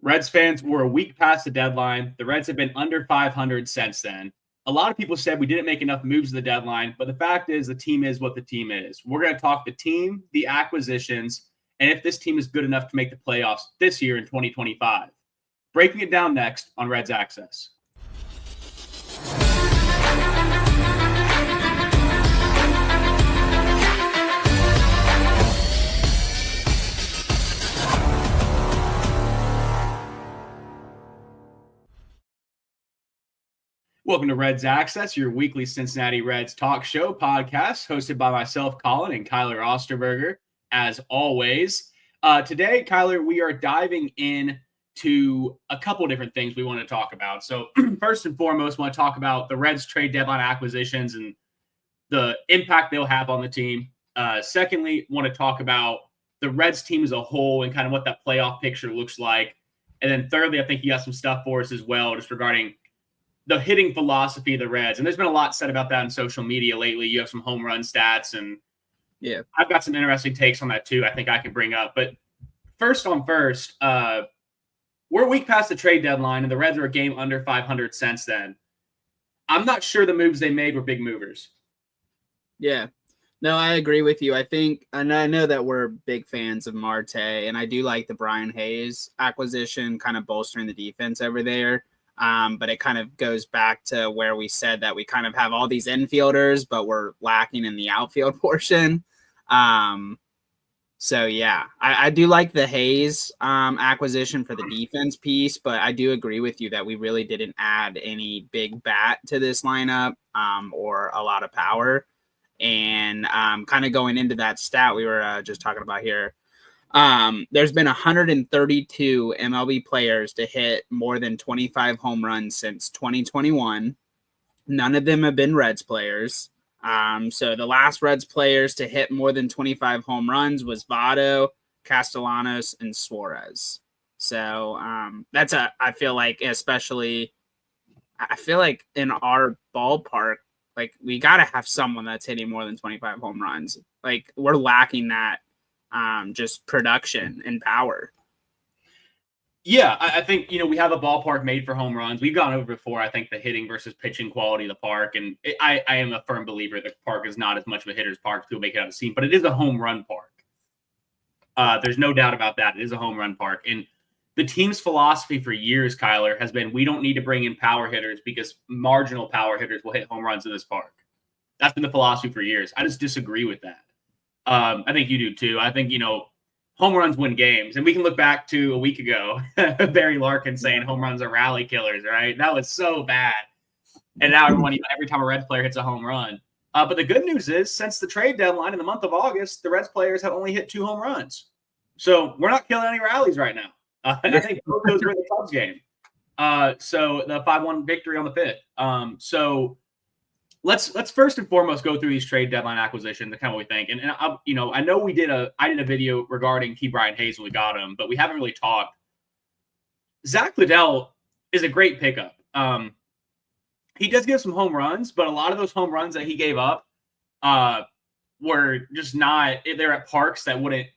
Reds fans were a week past the deadline. The Reds have been under 500 since then. A lot of people said we didn't make enough moves at the deadline, but the fact is the team is what the team is. We're going to talk the team, the acquisitions, and if this team is good enough to make the playoffs this year in 2025. Breaking it down next on Reds Access. Welcome to Reds Access, your weekly Cincinnati Reds talk show podcast, hosted by myself, Colin, and Kyler Osterberger, as always. Today, Kyler, we are diving into a couple of different things we want to talk about. So first and foremost, we want to talk about the Reds trade deadline acquisitions and the impact they'll have on the team. Secondly, want to talk about the Reds team as a whole and kind of what that playoff picture looks like. And then thirdly, I think you got some stuff for us as well, just regarding the hitting philosophy of the Reds. And there's been a lot said about that in social media lately. You have some home run stats, and yeah, I've got some interesting takes on that too, I think I can bring up. But first, we're a week past the trade deadline, and the Reds are a game under 500 since then. I'm not sure the moves they made were big movers. Yeah. No, I agree with you. I think, and I know that we're big fans of Marte, and I do like the Brian Hayes acquisition, kind of bolstering the defense over there. But it kind of goes back to where we said that we kind of have all these infielders, but we're lacking in the outfield portion. So yeah, I do like the Hayes acquisition for the defense piece, but I do agree with you that we really didn't add any big bat to this lineup or a lot of power. And kind of going into that stat we were just talking about here, there's been 132 MLB players to hit more than 25 home runs since 2021. None of them have been Reds players. So the last Reds players to hit more than 25 home runs was Votto, Castellanos, and Suarez. So I feel like in our ballpark, like we got to have someone that's hitting more than 25 home runs. Like we're lacking that. Just production and power. Yeah, I think, we have a ballpark made for home runs. We've gone over before, I think, the hitting versus pitching quality of the park. And I am a firm believer the park is not as much of a hitter's park to make it out of steam, but it is a home run park. There's no doubt about that. It is a home run park. And the team's philosophy for years, Kyler, has been we don't need to bring in power hitters because marginal power hitters will hit home runs in this park. That's been the philosophy for years. I just disagree with that. I think you do too. I think, home runs win games. And we can look back to a week ago, Barry Larkin saying home runs are rally killers, right? That was so bad. And now every time a Reds player hits a home run. But the good news is, since the trade deadline in the month of August, the Reds players have only hit 2 home runs. So we're not killing any rallies right now. And I think both those were in the Cubs game. So the 5-1 victory on the 5th. So Let's first and foremost go through these trade deadline acquisitions and kind of what we think. And I know I did a video regarding Brian Hayes when we got him, but we haven't really talked. Zach Littell is a great pickup. He does give some home runs, but a lot of those home runs that he gave up were just not. They're at parks that wouldn't.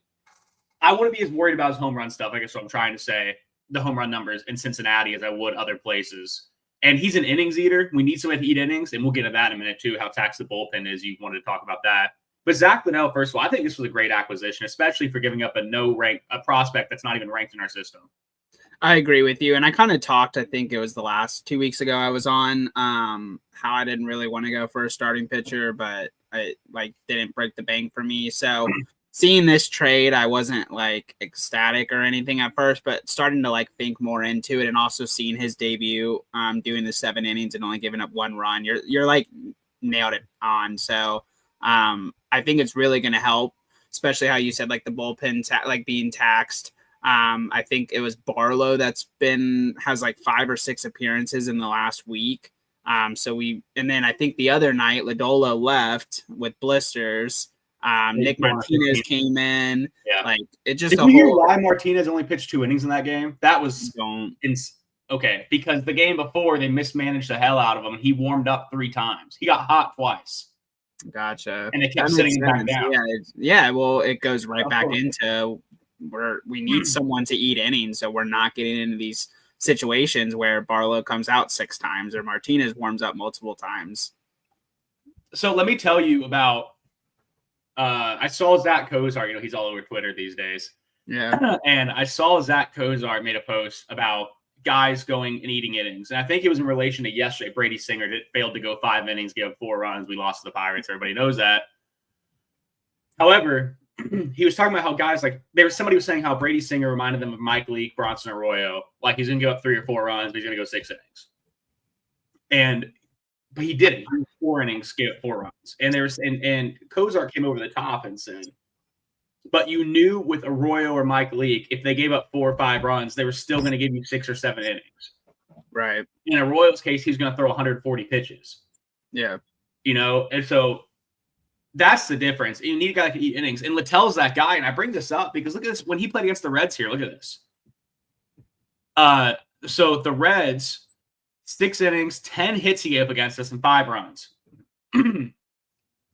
I wouldn't be as worried about his home run stuff. I guess what I'm trying to say, the home run numbers in Cincinnati as I would other places. And he's an innings eater. We need somebody to eat innings, and we'll get to that in a minute too, how taxed the bullpen is. You wanted to talk about that. But Zach Littell, first of all, I think this was a great acquisition, especially for giving up a prospect that's not even ranked in our system. I agree with you. And I kind of talked, I think it was the last 2 weeks ago I was on, how I didn't really want to go for a starting pitcher, but it didn't break the bank for me. So seeing this trade, I wasn't ecstatic or anything at first, but starting to think more into it, and also seeing his debut, doing the 7 innings and only giving up 1 run, you're nailed it on. So I think it's really going to help, especially how you said the bullpen being taxed. I think it was Barlow has 5 or 6 appearances in the last week. And then I think the other night Lodolo left with blisters. Nick Martinez came in. Yeah. It just. Did you hear why Martinez only pitched 2 innings in that game? That was okay, because the game before they mismanaged the hell out of him. He warmed up 3 times. He got hot twice. Gotcha. And they kept sitting him back down. Yeah. Well, it goes right back into we need someone to eat innings, so we're not getting into these situations where Barlow comes out 6 times or Martinez warms up multiple times. So let me tell you about. I saw Zach Kozar. He's all over Twitter these days. Yeah, and I saw Zach Kozar made a post about guys going and eating innings, and I think it was in relation to yesterday. Brady Singer failed to go 5 innings, gave up 4 runs. We lost to the Pirates. Everybody knows that. However, he was talking about how guys somebody was saying how Brady Singer reminded them of Mike Leake, Bronson Arroyo. Like he's going to give up 3 or 4 runs, but he's going to go 6 innings. But he didn't. He was 4 innings, gave up 4 runs. And and Kozar came over the top and said, but you knew with Arroyo or Mike Leake, if they gave up 4 or 5 runs, they were still going to give you 6 or 7 innings. right. In Arroyo's case, he's going to throw 140 pitches. Yeah. And so that's the difference. You need a guy that can eat innings. And Littell's that guy. And I bring this up because look at this. When he played against the Reds here, look at this. So the Reds, 6 innings, 10 hits he gave up against us, and 5 runs.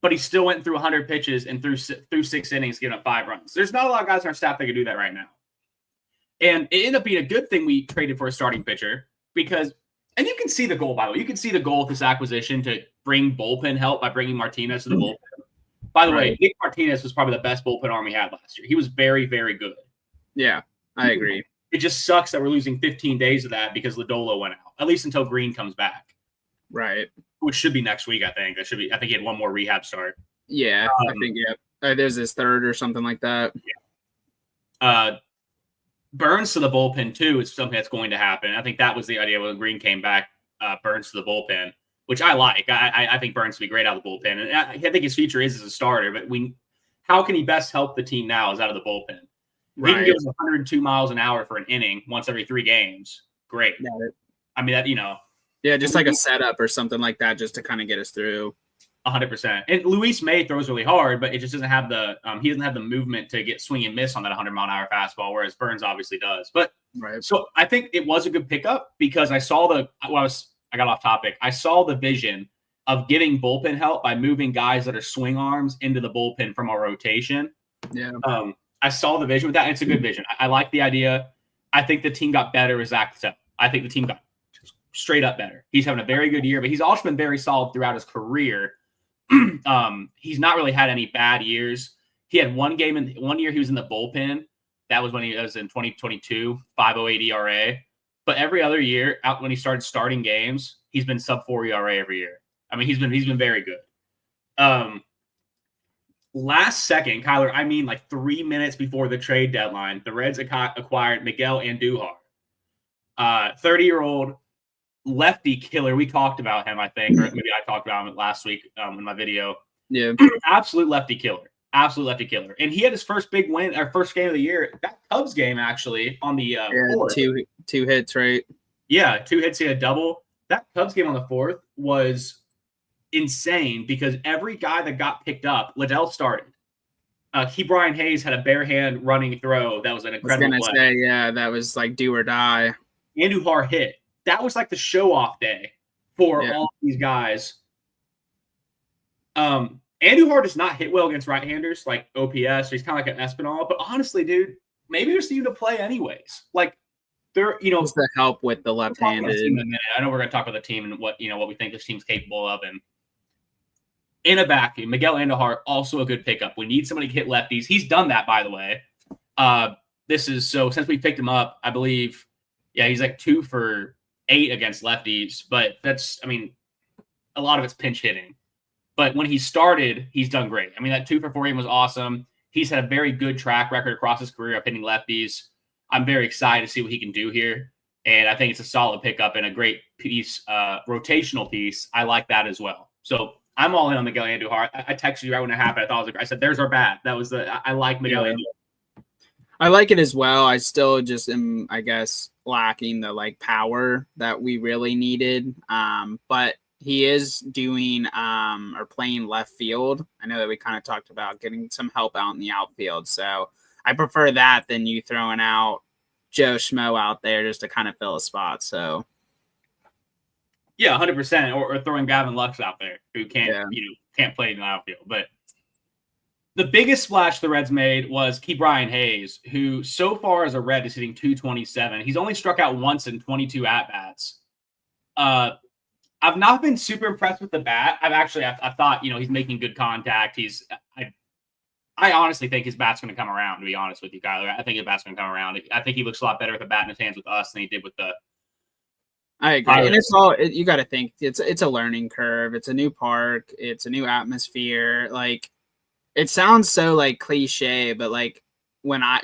But he still went through 100 pitches and through 6 innings, giving up 5 runs. There's not a lot of guys on our staff that can do that right now. And it ended up being a good thing we traded for a starting pitcher because, and you can see the goal, by the way. You can see the goal of this acquisition to bring bullpen help by bringing Martinez to the bullpen. By the way, Nick Martinez was probably the best bullpen arm we had last year. He was very, very good. Yeah, I agree. It just sucks that we're losing 15 days of that because Lodolo went out, at least until Green comes back. Right. Which should be next week, I think. I think he had one more rehab start. Yeah, I think, there's his 3rd or something like that. Yeah. Burns to the bullpen, too, is something that's going to happen. I think that was the idea when Green came back, Burns to the bullpen, which I like. I think Burns would be great out of the bullpen. And I think his future is as a starter, but how can he best help the team now is out of the bullpen. Right. He can give us 102 miles an hour for an inning once every 3 games. Great. I mean, yeah, just like a setup or something like that, just to kind of get us through. 100%. And Luis May throws really hard, but it just doesn't have he doesn't have the movement to get swing and miss on that 100-mile-an-hour fastball, whereas Burns obviously does. But so I think it was a good pickup because I got off topic. I saw the vision of giving bullpen help by moving guys that are swing arms into the bullpen from our rotation. Yeah. I saw the vision with that. And it's a good vision. I like the idea. I think the team got better with Zach Littell. I think the team got straight up better. He's having a very good year, but he's also been very solid throughout his career. He's not really had any bad years. He had one year he was in the bullpen. That was when he was in 2022, 5.08 ERA. But every other year, out when he started starting games, he's been sub 4 ERA every year. I mean, he's been very good. Last second, Kyler, I mean like 3 minutes before the trade deadline, the Reds acquired Miguel Andujar, 30-year-old lefty killer. We talked about him, I think, or maybe I talked about him last week in my video. Yeah, absolute lefty killer. And he had his first big win, our first game of the year, that Cubs game actually on the 4th. Two hits, right? Yeah, 2 hits. He had a double. That Cubs game on the 4th was insane because every guy that got picked up, Littell started. Brian Hayes had a bare hand running throw that was an incredible play. That was like do or die. Andujar hit. That was like the show off day for all of these guys. Andujar does not hit well against right-handers like OPS. He's kind of like an Espinal. But honestly, dude, maybe just need to play anyways. Like they're, just to help with the left-handed. I know we're going to talk about the team and what we think this team's capable of. And in a vacuum, Miguel Andujar also a good pickup. We need somebody to hit lefties. He's done that, by the way. Since we picked him up, I believe, he's like 2 for 8 against lefties. But that's, a lot of it's pinch hitting. But when he started, he's done great. That 2 for 4 game was awesome. He's had a very good track record across his career of hitting lefties. I'm very excited to see what he can do here. And I think it's a solid pickup and a great piece, rotational piece. I like that as well. So I'm all in on Miguel Andujar. I texted you right when it happened. I said, there's our bat. That was I like Miguel Andujar. I like it as well. I still just am, I guess, lacking the power that we really needed. But he is doing or playing left field. I know that we kind of talked about getting some help out in the outfield. So I prefer that than you throwing out Joe Schmo out there just to kind of fill a spot. So yeah, 100%. Or throwing Gavin Lux out there who can't play in the outfield. But The biggest splash the Reds made was Ke'Bryan Hayes, who so far as a Red is hitting 227. He's only struck out once in 22 at-bats. I've not been super impressed with the bat. I thought, he's making good contact. I honestly think his bat's going to come around, to be honest with you, Kyler. I think his bat's going to come around. I think he looks a lot better with the bat in his hands with us than he did with the I agree. Pirates. And it's all, you got to think, it's a learning curve. It's a new park. It's a new atmosphere. Like, it sounds so like cliche, but like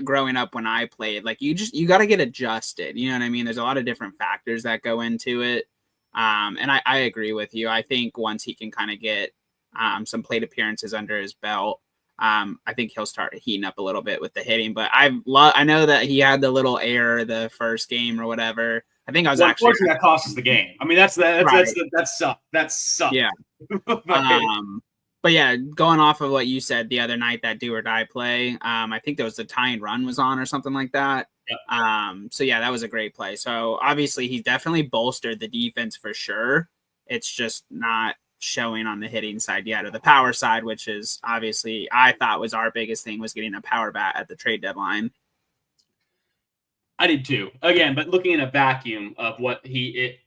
growing up when I played, like you got to get adjusted. You know what I mean? There's a lot of different factors that go into it. And I agree with you. I think once he can kind of get some plate appearances under his belt, I think he'll start heating up a little bit with the hitting. But I know that he had the little error the first game or whatever. I think I was unfortunately that costs us the game. I mean, that sucked. That sucked. Yeah. But yeah, going off of what you said the other night, that do or die play, I think there was the tying run was on or something like that. Yep. So yeah, that was a great play. So obviously he's definitely bolstered the defense for sure. It's just not showing on the hitting side yet, or the power side, which is obviously I thought was our biggest thing, was getting a power bat at the trade deadline. I did too. Again, but looking in a vacuum of what he's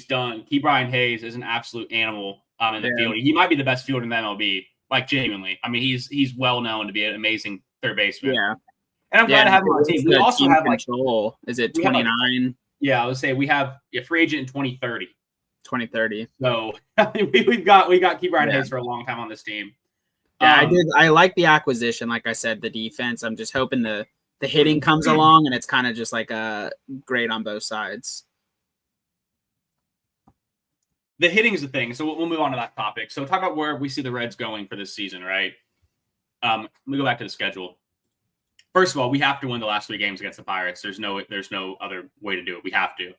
done, Ke'Bryan Hayes is an absolute animal in the field. He might be the best fielder in the MLB, like genuinely. I mean, he's well known to be an amazing third baseman. Yeah. And I'm glad to have him on the team. We also have control. Is it 29? I would say we have a free agent in 2030. 2030. So we got Ke'Bryan Hayes for a long time on this team. Yeah, I like the acquisition. Like I said, the defense. I'm just hoping the hitting comes along, and it's kind of just like a great on both sides. The hitting is the thing. So we'll move on to that topic. So talk about where we see the Reds going for this season, right? Let me go back to the schedule. First of all, we have to win the last 3 games against the Pirates. There's no other way to do it. We have to.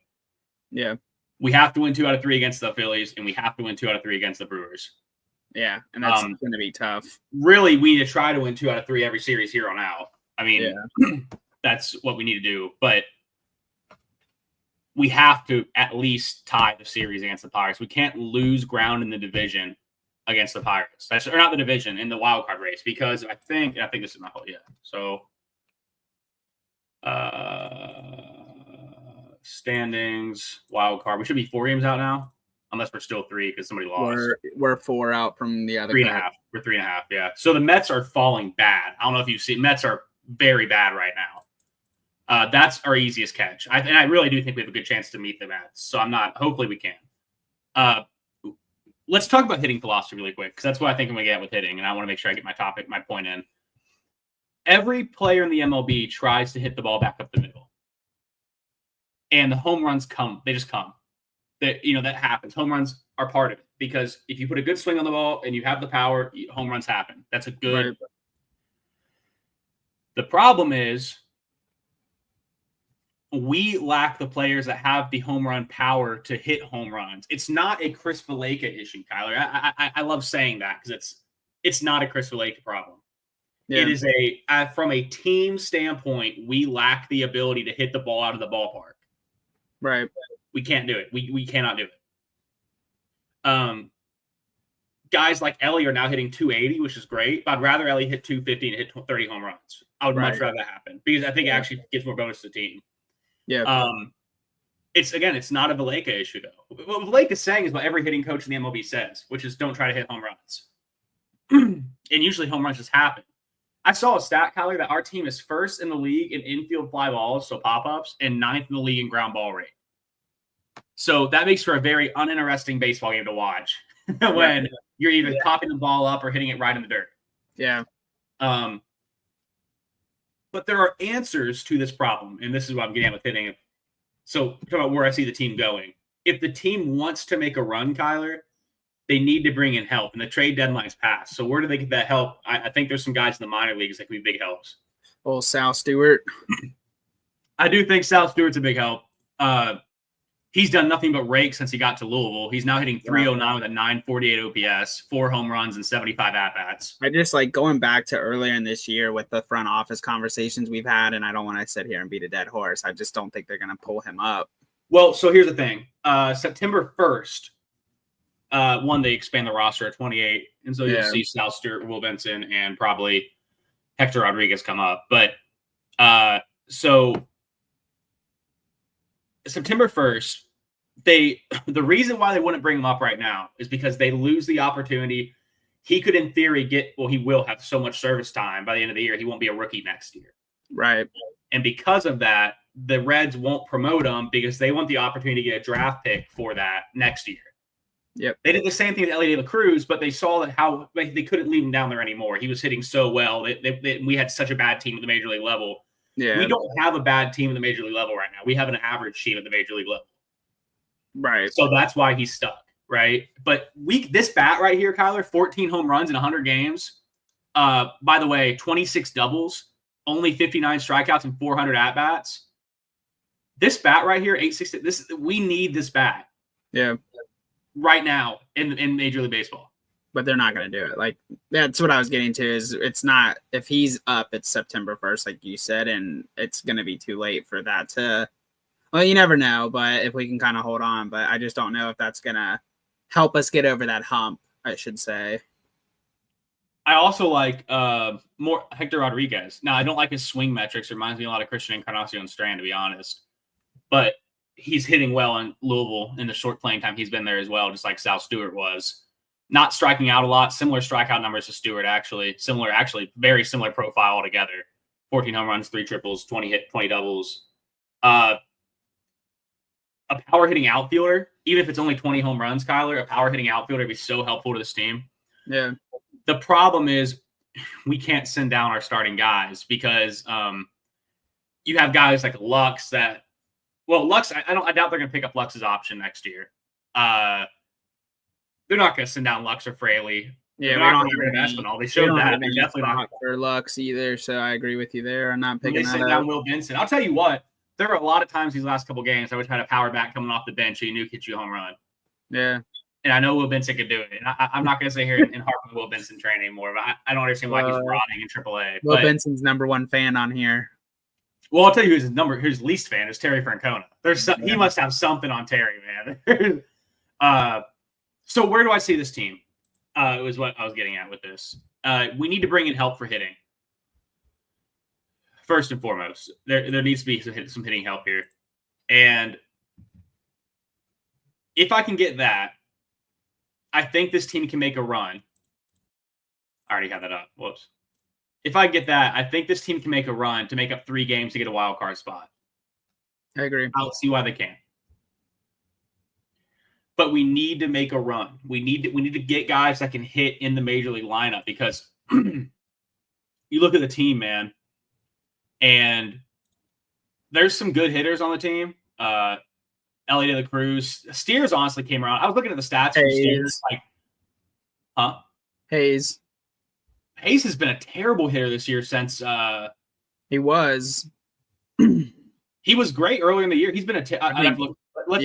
Yeah. We have to win 2 out of 3 against the Phillies, and we have to win 2 out of 3 against the Brewers. Yeah, and that's going to be tough. Really, we need to try to win 2 out of 3 every series here on out. I mean, that's what we need to do. But we have to at least tie the series against the Pirates. We can't lose ground in the division against the Pirates. Or not the division, in the wild card race, because I think this is my whole So standings, wild card. We should be 4 games out now, unless we're still 3 because somebody lost. We're 4 out from the other 3.5. We're 3.5. Yeah. So the Mets are falling bad. I don't know if you've seen. Mets are very bad right now. That's our easiest catch. And I really do think we have a good chance to meet the Mets. So hopefully we can. Let's talk about hitting philosophy really quick, because that's what I think I'm going to get with hitting. And I want to make sure I get my point in. Every player in the MLB tries to hit the ball back up the middle. And the home runs come. They just come. That happens. Home runs are part of it, because if you put a good swing on the ball and you have the power, home runs happen. That's a good. Right. The problem is we lack the players that have the home run power to hit home runs. It's not a Chris Valaika issue, Kyler. I love saying that, because it's not a Chris Valaika problem. Yeah. It is from a team standpoint, we lack the ability to hit the ball out of the ballpark. Right. We can't do it. We cannot do it. Guys like Ellie are now hitting 280, which is great, but I'd rather Ellie hit 250 and hit 30 home runs. I would much rather that happen, because I think it actually gives more bonus to the team. Yeah. It's not a Valaika issue, though. What Valaika is saying is what every hitting coach in the MLB says, which is don't try to hit home runs. And usually home runs just happen. I saw a stat, Kyler, that our team is first in the league in infield fly balls, so pop-ups, and 9th in the league in ground ball rate. So that makes for a very uninteresting baseball game to watch when you're either popping the ball up or hitting it right in the dirt. Yeah. But there are answers to this problem, and this is what I'm getting at with hitting. So talk about where I see the team going. If the team wants to make a run, Kyler, they need to bring in help, and the trade deadline's passed. So where do they get that help? I think there's some guys in the minor leagues that could be big helps. Well, Sal Stewart. I do think Sal Stewart's a big help. He's done nothing but rake since he got to Louisville. He's now hitting 309 with a 948 OPS, 4 home runs, and 75 at-bats. I just like going back to earlier in this year with the front office conversations we've had, and I don't want to sit here and beat a dead horse. I just don't think they're going to pull him up. Well, so here's the thing. September 1st, One, they expand the roster at 28, and so you'll see Sal Stewart, Will Benson, and probably Hector Rodriguez come up. But so September 1st, the reason why they wouldn't bring him up right now is because they lose the opportunity. He could, in theory, he will have so much service time by the end of the year. He won't be a rookie next year. Right. And because of that, the Reds won't promote him because they want the opportunity to get a draft pick for that next year. Yep. They did the same thing with Ellie De La Cruz, but they saw that how they couldn't leave him down there anymore. He was hitting so well. We had such a bad team at the major league level. Yeah. We don't have a bad team at the major league level right now. We have an average team at the major league level. Right. So that's why he's stuck, right? But this bat right here, Kyler, 14 home runs in 100 games. By the way, 26 doubles, only 59 strikeouts and 400 at-bats. This bat right here, 860, we need this bat. Yeah. Right now in Major League Baseball. But they're not going to do it. Like, that's what I was getting to is it's not – if he's up, it's September 1st, like you said, and it's going to be too late for that to – well, you never know, but if we can kind of hold on. But I just don't know if that's going to help us get over that hump, I should say. I also like more Hector Rodriguez. Now, I don't like his swing metrics. It reminds me a lot of Christian Encarnacion Strand, to be honest. But he's hitting well in Louisville in the short playing time he's been there as well, just like Sal Stewart was. Not striking out a lot. Similar strikeout numbers to Stewart, actually. Very similar profile altogether. 14 home runs, 3 triples, 20 doubles. A power hitting outfielder, even if it's only 20 home runs, Kyler, a power hitting outfielder would be so helpful to this team. Yeah. The problem is we can't send down our starting guys because you have guys like Lux that, well, Lux, I doubt they're going to pick up Lux's option next year. They're not going to send down Lux or Fraley. Yeah, we don't have Espinal. They showed that. They're definitely not for Lux either, so I agree with you there. I'm not picking they sent down Will Benson. I'll tell you what, there were a lot of times these last couple games I would try to power back coming off the bench so you knew hit you a home run. Yeah. And I know Will Benson could do it. And I'm not going to sit here and harp on the Will Benson train anymore, but I don't understand why he's rotting in AAA. Will Benson's number one fan on here. Well, I'll tell you his least fan is Terry Francona. He must have something on Terry, man. So where do I see this team? It was what I was getting at with this. We need to bring in help for hitting. First and foremost, there needs to be some hitting help here. And if I can get that, I think this team can make a run. I already had that up. Whoops. If I get that, I think this team can make a run to make up 3 games to get a wild card spot. I agree. I'll see why they can. But we need to make a run. We need to get guys that can hit in the major league lineup because you look at the team, man, and there's some good hitters on the team. Ellie De La Cruz. Steers honestly came around. I was looking at the stats from Steers. Hayes. Hayes has been a terrible hitter this year since he was. He was great earlier in the year. He's been let's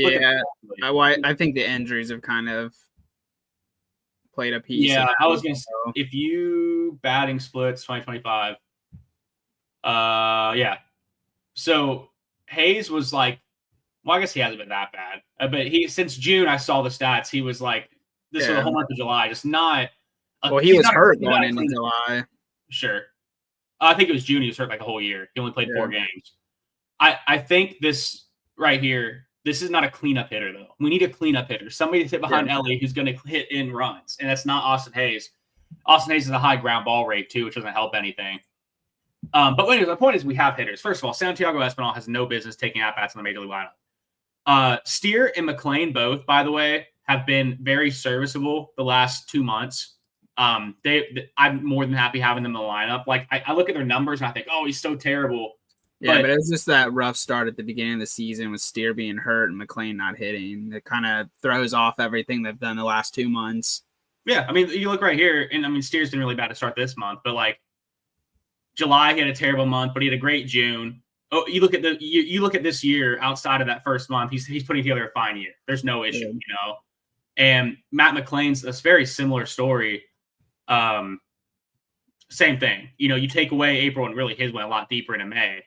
look at I think the injuries have kind of played a piece. Yeah, I was going to say, if you batting splits 2025, yeah. So Hayes was like, well, I guess he hasn't been that bad. But since June, I saw the stats. He was like, this was a whole month of July, just not. Well, he was hurt going into July. Sure. I think it was June. He was hurt like a whole year. He only played 4 games. I think this right here, this is not a cleanup hitter, though. We need a cleanup hitter. Somebody to sit behind Ellie who's going to hit in runs. And that's not Austin Hayes. Austin Hayes has a high ground ball rate, too, which doesn't help anything. But anyways, the point is we have hitters. First of all, Santiago Espinal has no business taking at-bats in the major league lineup. Steer and McLean both, by the way, have been very serviceable the last 2 months. I'm more than happy having them in the lineup. Like, I look at their numbers and I think, oh, he's so terrible. Yeah, but it was just that rough start at the beginning of the season with Steer being hurt and McLean not hitting. It kind of throws off everything they've done the last 2 months. Yeah, I mean, you look right here, and I mean, Steer's been really bad to start this month, but like July, he had a terrible month, but he had a great June. Oh, you look at this year outside of that first month, he's putting together a fine year. There's no issue, you know. And Matt McLean's a very similar story. Same thing. You know, you take away April and really his went a lot deeper into May.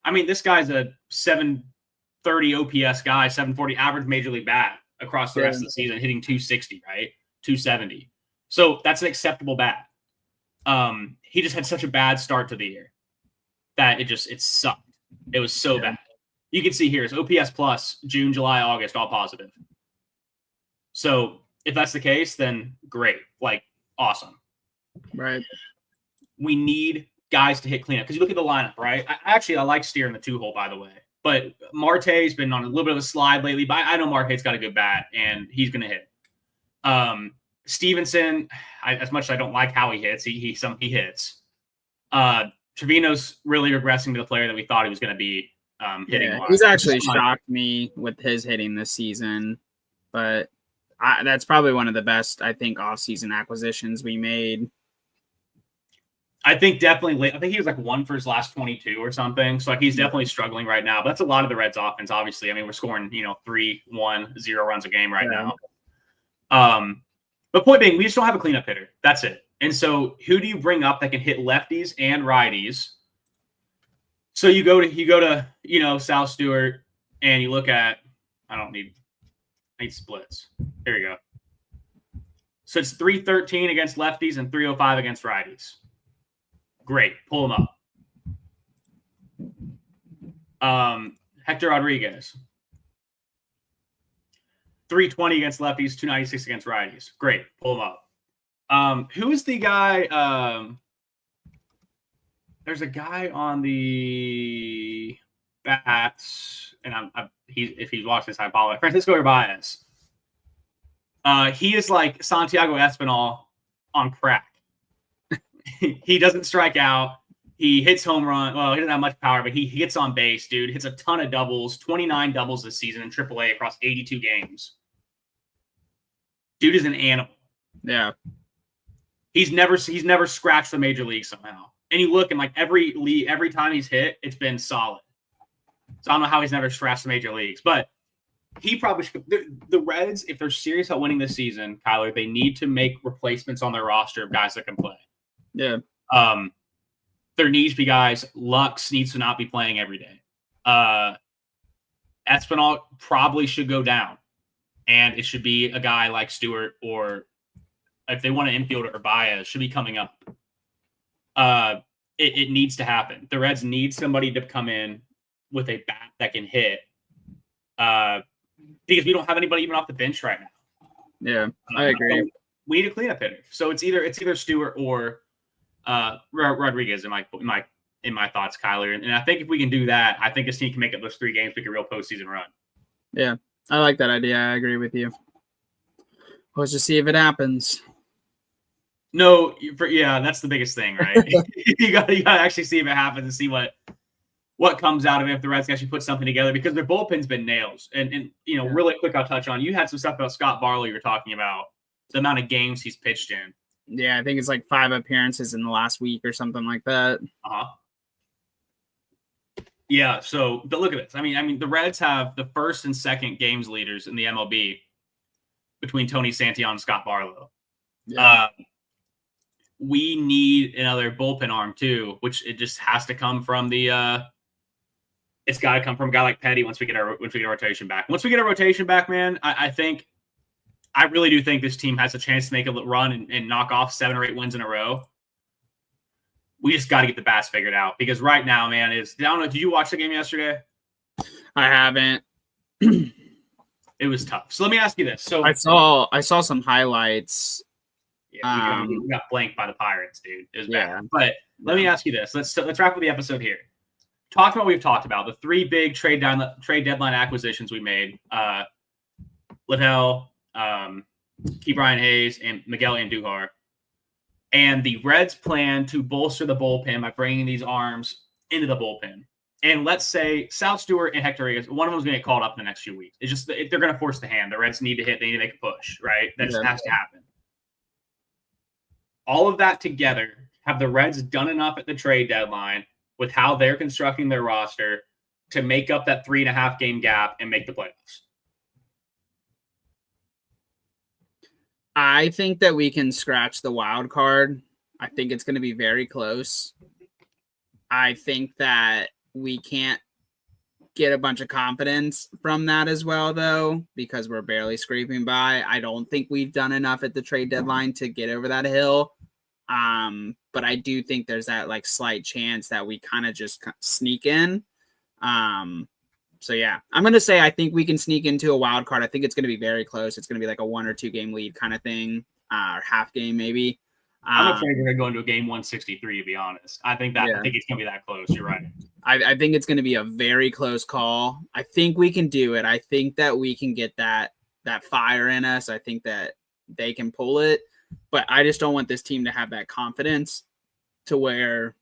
I mean, this guy's a 730 OPS guy, 740 average major league bat. across the rest of the season, hitting 260, right? 270. So that's an acceptable bat. He just had such a bad start to the year that it sucked. It was so bad. You can see here is OPS plus June, July, August, all positive. So if that's the case, then great. Like, awesome. Right. We need guys to hit cleanup because you look at the lineup, right? I like Steer in the 2-hole, by the way. But Marte's been on a little bit of a slide lately, but I know Marte's got a good bat, and he's going to hit. Stevenson, as much as I don't like how he hits, he hits. Trevino's really regressing to the player that we thought he was going to be hitting. Yeah, he's actually shocked me with his hitting this season, but that's probably one of the best, I think, off-season acquisitions we made. I think definitely late. I think he was like 1 for his last 22 or something. So like he's definitely struggling right now. But that's a lot of the Reds offense, obviously. I mean, we're scoring, 3, 1, 0 runs a game right now. But point being, we just don't have a cleanup hitter. That's it. And so who do you bring up that can hit lefties and righties? So you go to Sal Stewart and you look at I need splits. Here we go. So it's 313 against lefties and 305 against righties. Great. Pull him up. Hector Rodriguez. 320 against lefties, 296 against righties. Great. Pull him up. Who is the guy? There's a guy on the bats, and if he's watching this, I apologize. Francisco Urbaez. He is like Santiago Espinal on crack. He doesn't strike out. He hits home run. Well, he doesn't have much power, but he hits on base, dude. Hits a ton of doubles, 29 doubles this season in AAA across 82 games. Dude is an animal. Yeah. He's never scratched the major league somehow. And you look and like every time he's hit, it's been solid. So I don't know how he's never scratched the major leagues, but he probably should. The Reds, if they're serious about winning this season, Kyler, they need to make replacements on their roster of guys that can play. Yeah. There needs to be guys. Lux needs to not be playing every day. Espinal probably should go down, and it should be a guy like Stewart, or if they want an infielder, or Baez should be coming up. It needs to happen. The Reds need somebody to come in with a bat that can hit, because we don't have anybody even off the bench right now. Yeah, I agree. We need a cleanup hitter. So it's either Stewart or Rodriguez in my thoughts, Kyler. And I think if we can do that, I think this team can make it those 3 games, make a real postseason run. Yeah, I like that idea. I agree with you. Let's just see if it happens. No, that's the biggest thing, right? you got to actually see if it happens and see what comes out of it if the Reds can actually put something together, because their bullpen's been nails. And really quick, I'll touch on, you had some stuff about Scott Barlow you were talking about, the amount of games he's pitched in. Yeah, I think it's like 5 appearances in the last week or something like that. Yeah, but look at this. I mean, the Reds have the first and second games leaders in the MLB between Tony Santillan and Scott Barlow. Yeah. We need another bullpen arm too, which it just has to come from it's got to come from a guy like Petty once we get our rotation back. Once we get our rotation back, man, I really do think this team has a chance to make a run and knock off 7 or 8 wins in a row. We just got to get the bats figured out, because right now, man, I don't know. Did you watch the game yesterday? I haven't. It was tough. So let me ask you this. So I saw some highlights. Yeah, we got blanked by the Pirates, dude. It was bad. But let me ask you this. Let's wrap up the episode here. Talk about what we've talked about, the 3 big trade deadline acquisitions we made. Littell, Key Brian Hayes, and Miguel Andujar. And the Reds plan to bolster the bullpen by bringing these arms into the bullpen. And let's say Sal Stewart and Hector Rodriguez, one of them is going to get called up in the next few weeks. It's just they're going to force the hand. The Reds need to hit. They need to make a push, right? That just has to happen. All of that together, have the Reds done enough at the trade deadline with how they're constructing their roster to make up that 3.5 game gap and make the playoffs? I think that we can scratch the wild card. I think it's going to be very close. I think that we can't get a bunch of confidence from that as well, though, because we're barely scraping by. I don't think we've done enough at the trade deadline to get over that hill. But I do think there's that like slight chance that we kind of just sneak in. So yeah, I'm going to say I think we can sneak into a wild card. I think it's going to be very close. It's going to be like a 1 or 2 game lead kind of thing, or half game maybe. I'm afraid we're going to go into a game 163, to be honest. I think it's going to be that close. You're right. I think it's going to be a very close call. I think we can do it. I think that we can get that fire in us. I think that they can pull it, but I just don't want this team to have that confidence to where,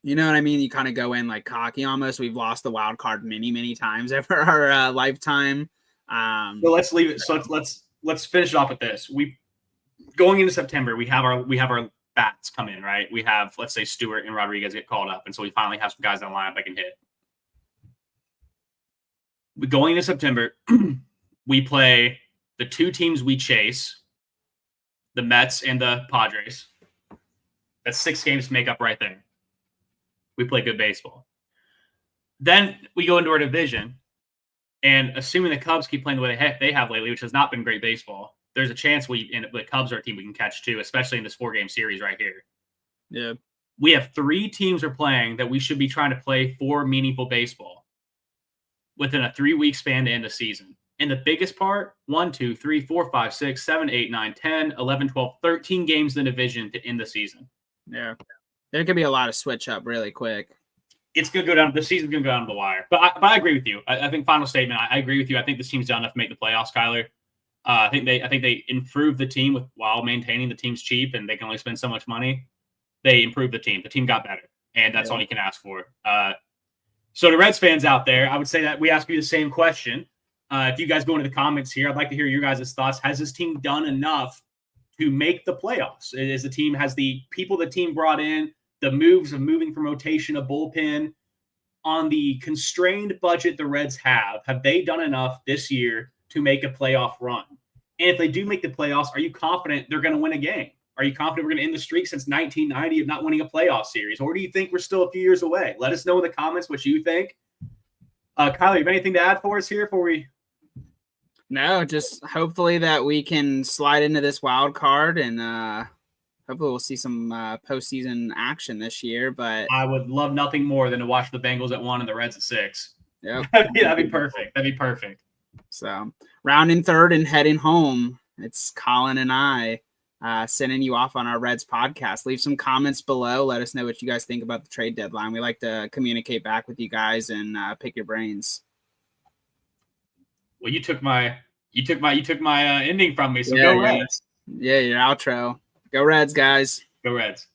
you know what I mean? You kind of go in like cocky almost. We've lost the wild card many, many times over our lifetime. So let's leave it. So let's finish it off with this. Going into September, we have our bats come in, right? We have, let's say, Stewart and Rodriguez get called up, and so we finally have some guys on the lineup that can hit. Going into September, we play the 2 teams we chase, the Mets and the Padres. That's 6 games to make up right there. We play good baseball. Then we go into our division, and assuming the Cubs keep playing the way they have lately, which has not been great baseball, there's a chance the Cubs are a team we can catch too, especially in this 4-game series right here. Yeah. We have 3 teams we're playing that we should be trying to play for meaningful baseball within a 3-week span to end the season. And the biggest part, 1, 2, 3, 4, 5, 6, 7, 8, 9, 10, 11, 12, 13 games in the division to end the season. Yeah. There could be a lot of switch up really quick. It's going to go down. The season's going to go down to the wire. But I agree with you. I think final statement, I agree with you. I think this team's done enough to make the playoffs, Kyler. I think they improved the team while maintaining the team's cheap, and they can only spend so much money. They improved the team. The team got better, and that's all you can ask for. So to Reds fans out there, I would say that we ask you the same question. If you guys go into the comments here, I'd like to hear your guys' thoughts. Has this team done enough to make the playoffs? Has the people the team brought in, the moves of moving from rotation to bullpen, on the constrained budget the Reds have they done enough this year to make a playoff run? And if they do make the playoffs, are you confident they're going to win a game? Are you confident we're going to end the streak since 1990 of not winning a playoff series? Or do you think we're still a few years away? Let us know in the comments what you think. Kyler, you have anything to add for us here before we? No, just hopefully that we can slide into this wild card, and hopefully we'll see some postseason action this year. But I would love nothing more than to watch the Bengals at 1 and the Reds at 6. Yeah, that'd be perfect. That'd be perfect. So rounding third and heading home, it's Colin and I sending you off on our Reds podcast. Leave some comments below. Let us know what you guys think about the trade deadline. We like to communicate back with you guys and pick your brains. Well, you took my ending from me. So go Reds. Yeah, your outro. Go Reds, guys. Go Reds.